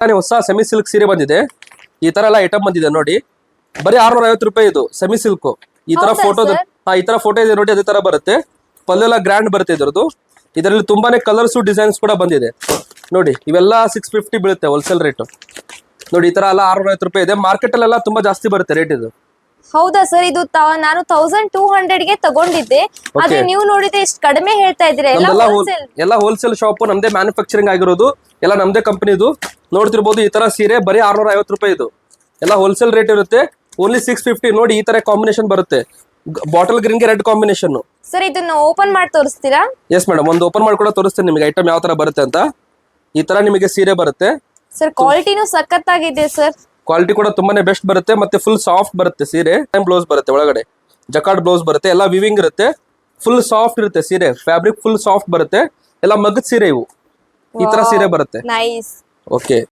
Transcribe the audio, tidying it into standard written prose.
ಹೊಸ semi silk ಸೀರೆ ಬಂದಿದೆ. ಈ ತರ ಎಲ್ಲ ಐಟಮ್ ಬಂದಿದೆ ನೋಡಿ. ಬರೀ 650 ರೂಪಾಯಿ ಇದು ಸೆಮಿ ಸಿಲ್ಕ್. ಈ ತರ ಫೋಟೋ ಈ ತರ ಫೋಟೋ ಇದೆ ನೋಡಿ, ಅದೇ ತರ ಬರುತ್ತೆ. ಪಲ್ಲು ಎಲ್ಲ ಗ್ರ್ಯಾಂಡ್ ಬರುತ್ತೆ ಇದ್ರದ್ದು. ಇದರಲ್ಲಿ ತುಂಬಾನೇ ಕಲರ್ಸ್ ಡಿಸೈನ್ಸ್ ಕೂಡ ಬಂದಿದೆ ನೋಡಿ. ಇವೆಲ್ಲ 650 ಬೀಳುತ್ತೆ ಹೋಲ್ಸೇಲ್ ರೇಟ್ ನೋಡಿ. ಈ ತರ ಎಲ್ಲ 650 ರೂಪಾಯಿ ಇದೆ. ಮಾರ್ಕೆಟ್ ಅಲ್ಲೆಲ್ಲ ತುಂಬಾ ಜಾಸ್ತಿ ಬರುತ್ತೆ ರೇಟ್ ಇದು. ಹೌದಾ ಸರ್? ಇದು ನಾನು 1200 ಗೆ ತಗೊಂಡಿದ್ದೆ, ಆದ್ರೆ ನೀವು ನೋಡಿದ್ರೆ ಇಷ್ಟು ಕಡಿಮೆ ಹೇಳ್ತಾ ಇದ್ದೀರಾ. ಎಲ್ಲ ಹೋಲ್ಸೇಲ್ ಶಾಪ್, ನಮ್ದೇ ಮ್ಯಾನುಫ್ಯಾಕ್ಚರಿಂಗ್ ಆಗಿರೋದು, ಎಲ್ಲ ನಮ್ದೇ ಕಂಪನಿದು. ನೋಡ್ತಿರ್ಬೋದು ಈ ತರ ಸೀರೆ ಬರೀ 650 ರೂಪಾಯಿ ಇದು. ಎಲ್ಲ ಹೋಲ್ಸೇಲ್ ರೇಟ್ ಇರುತ್ತೆ. ಓನ್ಲಿ 650 ನೋಡಿ. ಈ ತರ ಕಾಂಬಿನೇಷನ್ ಬರುತ್ತೆ, ಬಾಟಲ್ ಗ್ರೀನ್ ಗೆ ರೆಡ್ ಕಾಂಬಿನೇಷನ್. ಸರ್ ಇದನ್ನ ಓಪನ್ ಮಾಡಿ ತೋರಿಸ್ತೀರಾ? ಎಸ್ ಮೇಡಮ್, ಒಂದು ಓಪನ್ ಮಾಡಿ ಕೂಡ ತೋರಿಸ್ತೇನೆ ನಿಮಗೆ ಐಟಮ್ ಯಾವ ತರ ಬರುತ್ತೆ ಅಂತ. ಈ ತರ ನಿಮಗೆ ಸೀರೆ ಬರುತ್ತೆ ಸರ್. ಕ್ವಾಲಿಟಿನೂ ಸಖತ್ತಾಗಿದೆ ಸರ್. ಕ್ವಾಲಿಟಿ ಕೂಡ ತುಂಬಾನೇ ಬೆಸ್ಟ್ ಬರುತ್ತೆ. ಮತ್ತೆ ಫುಲ್ ಸಾಫ್ಟ್ ಬರುತ್ತೆ ಸೀರೆ. ಬ್ಲೌಸ್ ಬರುತ್ತೆ ಒಳಗಡೆ, ಜಕಾರ್ಡ್ ಬ್ಲೌಸ್ ಬರುತ್ತೆ. ಎಲ್ಲ ವಿವಿಂಗ್ ಇರುತ್ತೆ, ಫುಲ್ ಸಾಫ್ಟ್ ಇರುತ್ತೆ ಸೀರೆ. ಫ್ಯಾಬ್ರಿಕ್ ಫುಲ್ ಸಾಫ್ಟ್ ಬರುತ್ತೆ. ಎಲ್ಲ ಮಗದ್ ಸೀರೆ ಇವು. ಈ ತರ ಸೀರೆ ಬರುತ್ತೆ. ನೈಸ್. ಓಕೆ.